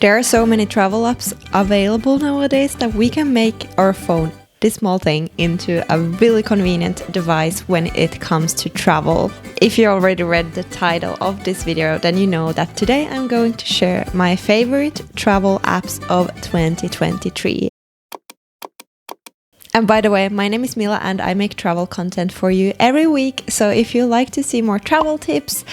There are so many travel apps available nowadays that we can make our phone, this small thing, into a really convenient device when it comes to travel. If you already read the title of this video, then you know that today I'm going to share my favorite travel apps of 2023. And by the way, my name is Mila and I make travel content for you every week. So if you like to see more travel tips,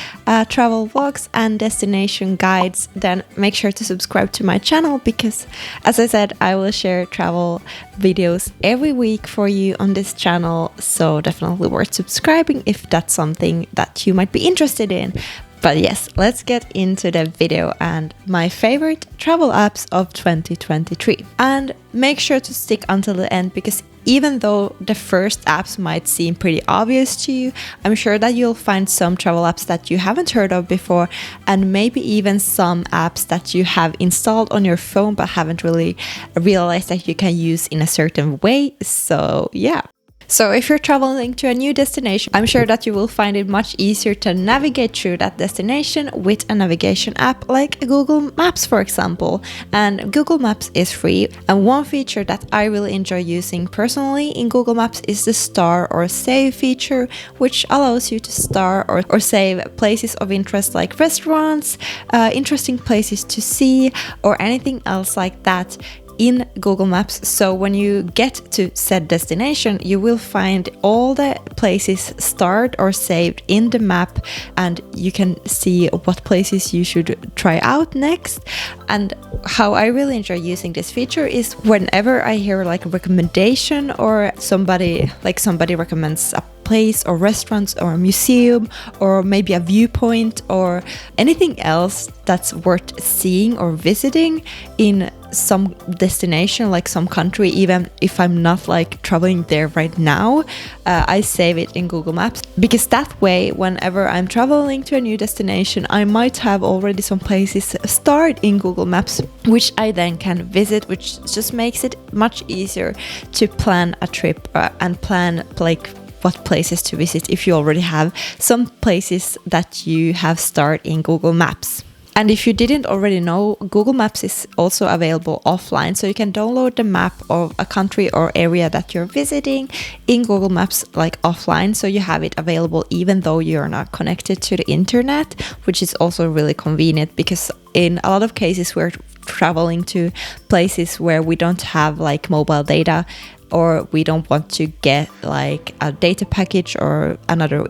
travel vlogs and destination guides, then make sure to subscribe to my channel because, as I said, I will share travel videos every week for you on this channel. So definitely worth subscribing if that's something that you might be interested in. But yes, let's get into the video and my favorite travel apps of 2023. And make sure to stick until the end because even though the first apps might seem pretty obvious to you, I'm sure that you'll find some travel apps that you haven't heard of before and maybe even some apps that you have installed on your phone but haven't really realized that you can use in a certain way. So yeah. So if you're traveling to a new destination, I'm sure that you will find it much easier to navigate through that destination with a navigation app like Google Maps, for example. And Google Maps is free. And one feature that I really enjoy using personally in Google Maps is the star or save feature, which allows you to star or save places of interest like restaurants, interesting places to see, or anything else like that in Google Maps. So when you get to said destination, you will find all the places starred or saved in the map and you can see what places you should try out next. And how I really enjoy using this feature is whenever I hear like a recommendation or somebody recommends a place or restaurants or a museum or maybe a viewpoint or anything else that's worth seeing or visiting in some destination, like some country, even if I'm not like traveling there right now, I save it in Google Maps because that way whenever I'm traveling to a new destination, I might have already some places starred in Google Maps which I then can visit, which just makes it much easier to plan a trip and plan like what places to visit if you already have some places that you have starred in Google Maps. And if you didn't already know, Google Maps is also available offline, so you can download the map of a country or area that you're visiting in Google Maps like offline, so you have it available even though you're not connected to the internet, which is also really convenient because in a lot of cases we're traveling to places where we don't have like mobile data or we don't want to get like a data package or another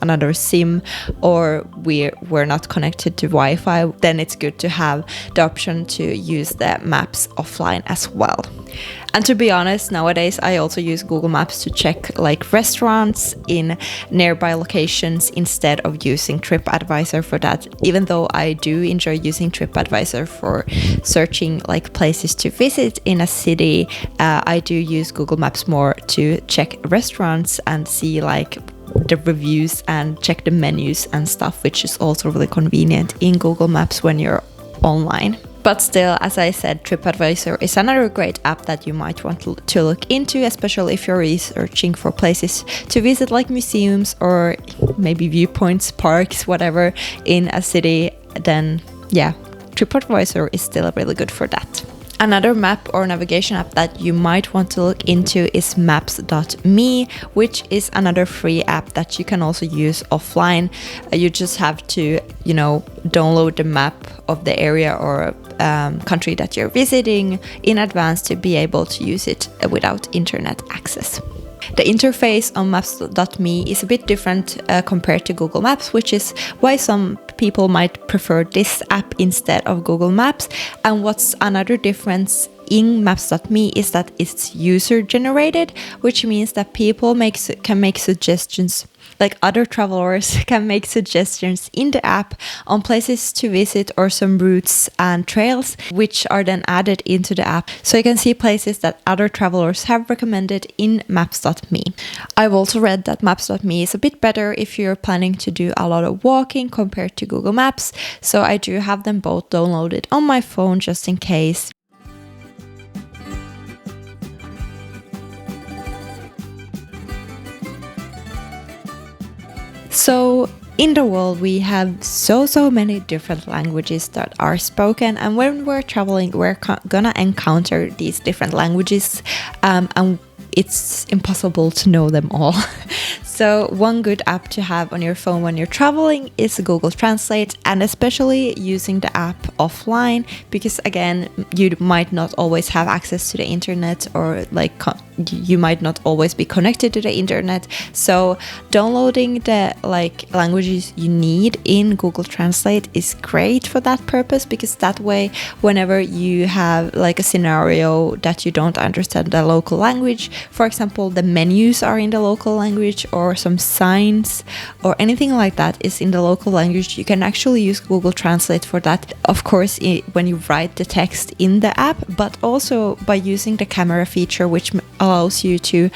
another SIM, or we're not connected to Wi-Fi, then it's good to have the option to use the maps offline as well. And to be honest, nowadays I also use Google Maps to check like restaurants in nearby locations instead of using TripAdvisor for that. Even though I do enjoy using TripAdvisor for searching like places to visit in a city, I do use Google Maps more to check restaurants and see like the reviews and check the menus and stuff, which is also really convenient in Google Maps when you're online. But still, as I said, TripAdvisor is another great app that you might want to look into, especially if you're researching for places to visit like museums or maybe viewpoints, parks, whatever in a city. Then yeah, TripAdvisor is still really good for that. Another map or navigation app that you might want to look into is Maps.me, which is another free app that you can also use offline. You just have to, download the map of the area or country that you're visiting in advance to be able to use it without internet access. The interface on Maps.me is a bit different compared to Google Maps, which is why some people might prefer this app instead of Google Maps. And what's another difference in Maps.me is that it's user generated, which means that people can make suggestions, like other travelers can make suggestions in the app on places to visit or some routes and trails, which are then added into the app. So you can see places that other travelers have recommended in Maps.me. I've also read that Maps.me is a bit better if you're planning to do a lot of walking compared to Google Maps. So I do have them both downloaded on my phone just in case. So In the world, we have so many different languages that are spoken, and when we're traveling, we're gonna encounter these different languages, and it's impossible to know them all. So one good app to have on your phone when you're traveling is Google Translate, and especially using the app offline, because again, you might not always have access to the internet, or like you might not always be connected to the internet. So downloading the like languages you need in Google Translate is great for that purpose, because that way, whenever you have like a scenario that you don't understand the local language, for example, the menus are in the local language, or some signs or anything like that is in the local language, you can actually use Google Translate for that. Of course, when you write the text in the app, but also by using the camera feature, which allows you to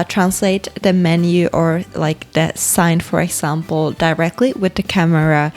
translate the menu or like the sign, for example, directly with the camera.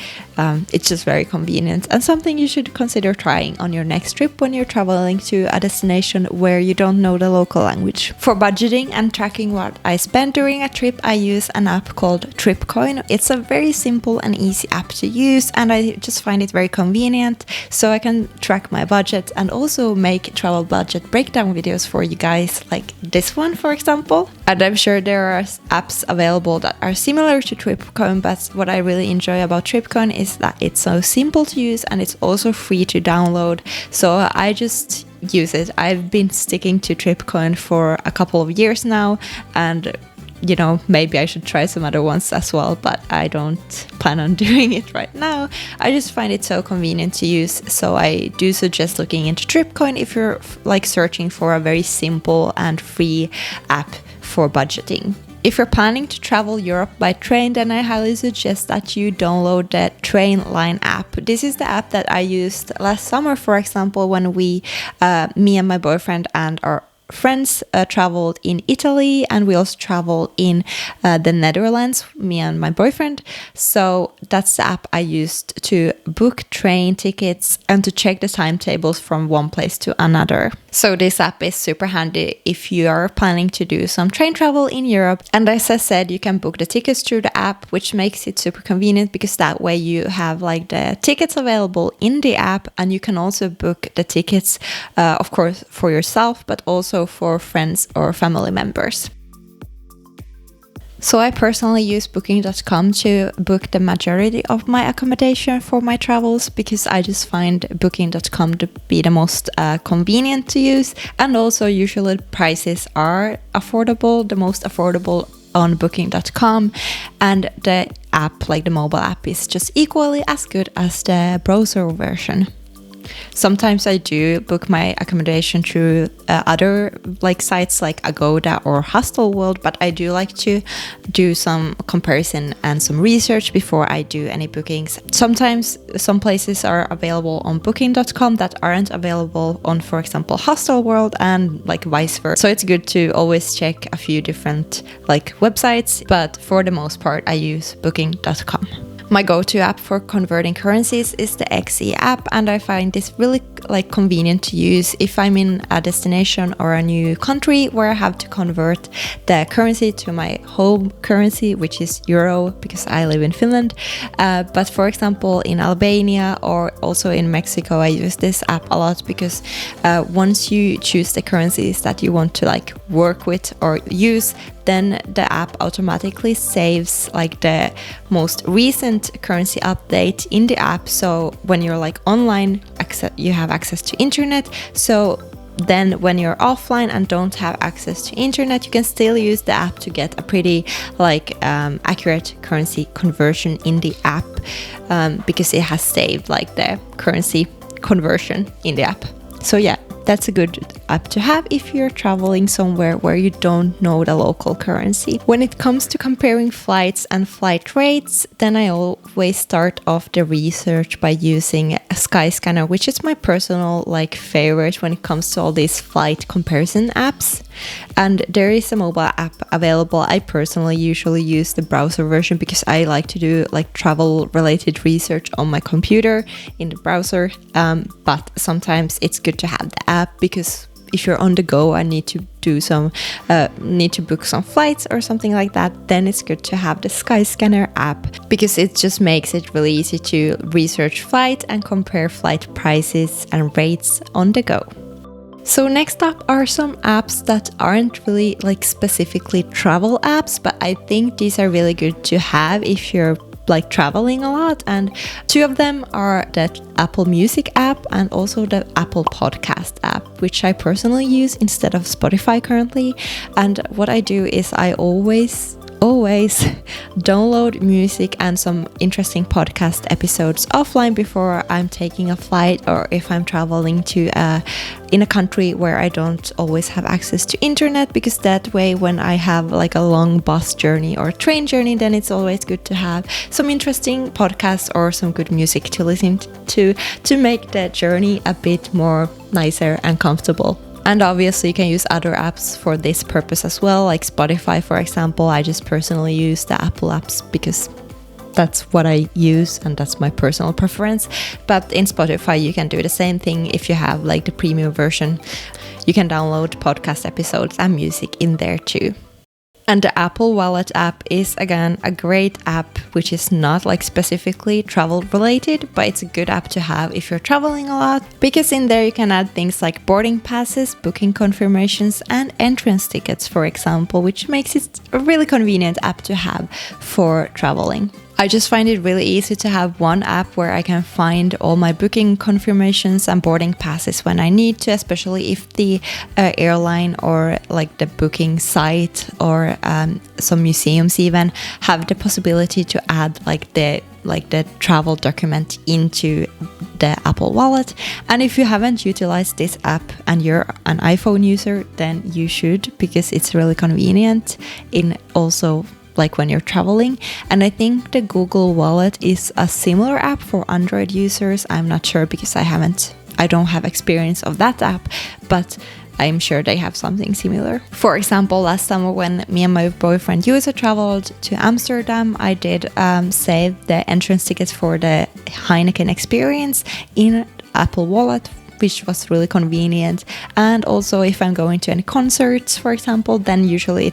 It's just very convenient, and something you should consider trying on your next trip when you're traveling to a destination where you don't know the local language. For budgeting and tracking what I spend during a trip, I use an app called Tripcoin. It's a very simple and easy app to use, and I just find it very convenient, so I can track my budget and also make travel budget breakdown videos for you guys, like this one, for example. And I'm sure there are apps available that are similar to Tripcoin, but what I really enjoy about Tripcoin is that it's so simple to use, and it's also free to download. So I just use it. I've been sticking to Tripcoin for a couple of years now, and you know, maybe I should try some other ones as well, but I don't plan on doing it right now. I just find it so convenient to use, so I do suggest looking into Tripcoin if you're like searching for a very simple and free app for budgeting. If you're planning to travel Europe by train, then I highly suggest that you download the Trainline app. This is the app that I used last summer, for example, when me and my boyfriend and our friends traveled in Italy, and we also traveled in the Netherlands, me and my boyfriend. So that's the app I used to book train tickets and to check the timetables from one place to another. So this app is super handy if you are planning to do some train travel in Europe. And as I said, you can book the tickets through the app, which makes it super convenient, because that way you have like the tickets available in the app, and you can also book the tickets, of course, for yourself, but also for friends or family members. So I personally use Booking.com to book the majority of my accommodation for my travels, because I just find Booking.com to be the most convenient to use, and also usually prices are affordable, the most affordable on Booking.com, and the app, like the mobile app, is just equally as good as the browser version. Sometimes I do book my accommodation through other like sites like Agoda or Hostelworld, but I do like to do some comparison and some research before I do any bookings. Sometimes some places are available on Booking.com that aren't available on, for example, Hostelworld, and like vice versa. So it's good to always check a few different like websites, but for the most part I use Booking.com. My go-to app for converting currencies is the XE app, and I find this really like convenient to use if I'm in a destination or a new country where I have to convert the currency to my home currency, which is euro, because I live in Finland. But for example, in Albania or also in Mexico, I use this app a lot, because once you choose the currencies that you want to like work with or use, then the app automatically saves like the most recent currency update in the app. So when you're like online, you have access to internet. So then when you're offline and don't have access to internet, you can still use the app to get a pretty like accurate currency conversion in the app, because it has saved like the currency conversion in the app. So yeah, that's a good app to have if you're traveling somewhere where you don't know the local currency. When it comes to comparing flights and flight rates, then I always start off the research by using a Skyscanner, which is my personal like favorite when it comes to all these flight comparison apps. And there is a mobile app available. I personally usually use the browser version because I like to do like travel related research on my computer in the browser. But sometimes it's good to have the app because if you're on the go and need to do some need to book some flights or something like that, then it's good to have the Skyscanner app, because it just makes it really easy to research flight and compare flight prices and rates on the go. So next up are some apps that aren't really like specifically travel apps, but I think these are really good to have if you're like traveling a lot. And two of them are the Apple Music app and also the Apple Podcast app, which I personally use instead of Spotify currently. And what I do is I always download music and some interesting podcast episodes offline before I'm taking a flight, or if I'm traveling to in a country where I don't always have access to internet, because that way when I have like a long bus journey or train journey, then it's always good to have some interesting podcasts or some good music to listen to make the journey a bit more nicer and comfortable. And obviously you can use other apps for this purpose as well, like Spotify, for example. I just personally use the Apple apps because that's what I use and that's my personal preference. But in Spotify you can do the same thing. If you have like the premium version, you can download podcast episodes and music in there too. And the Apple Wallet app is again a great app, which is not like specifically travel related, but it's a good app to have if you're traveling a lot, because in there you can add things like boarding passes, booking confirmations, and entrance tickets, for example, which makes it a really convenient app to have for traveling. I just find it really easy to have one app where I can find all my booking confirmations and boarding passes when I need to, especially if the airline or like the booking site or some museums even have the possibility to add like the travel document into the Apple Wallet. And if you haven't utilized this app and you're an iPhone user, then you should, because it's really convenient in also like when you're traveling. And I think the Google Wallet is a similar app for Android users. I'm not sure because I don't have experience of that app, but I'm sure they have something similar. For example, last summer when me and my boyfriend Juuso traveled to Amsterdam, I did save the entrance tickets for the Heineken experience in Apple Wallet, which was really convenient. And also if I'm going to any concerts, for example, then usually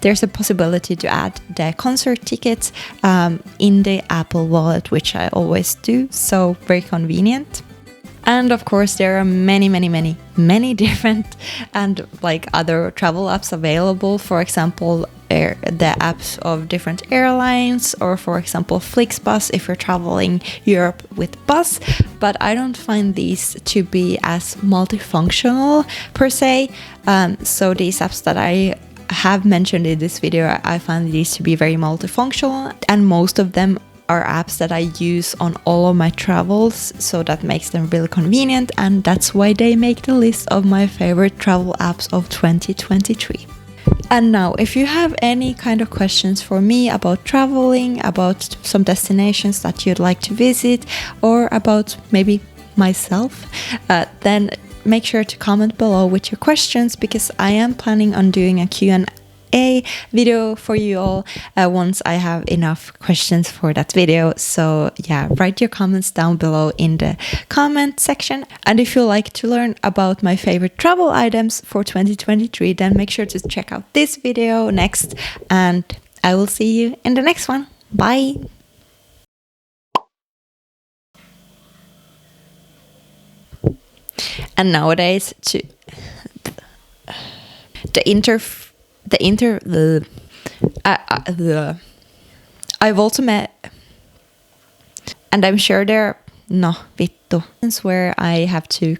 there's a possibility to add the concert tickets in the Apple Wallet, which I always do, so very convenient. And of course there are many different and like other travel apps available. For example, the apps of different airlines, or for example Flixbus if you're traveling Europe with bus. But I don't find these to be as multifunctional per se. So these apps that I have mentioned in this video, I find these to be very multifunctional, and most of them are apps that I use on all of my travels, so that makes them really convenient, and that's why they make the list of my favorite travel apps of 2023. And now, if you have any kind of questions for me about traveling, about some destinations that you'd like to visit, or about maybe myself, then make sure to comment below with your questions, because I am planning on doing a Q&A video for you all once I have enough questions for that video. So yeah, write your comments down below in the comment section. And if you like to learn about my favorite travel items for 2023, then make sure to check out this video next, and I will see you in the next one. Bye! And nowadays I've also met, and I'm sure there no vittu where I have to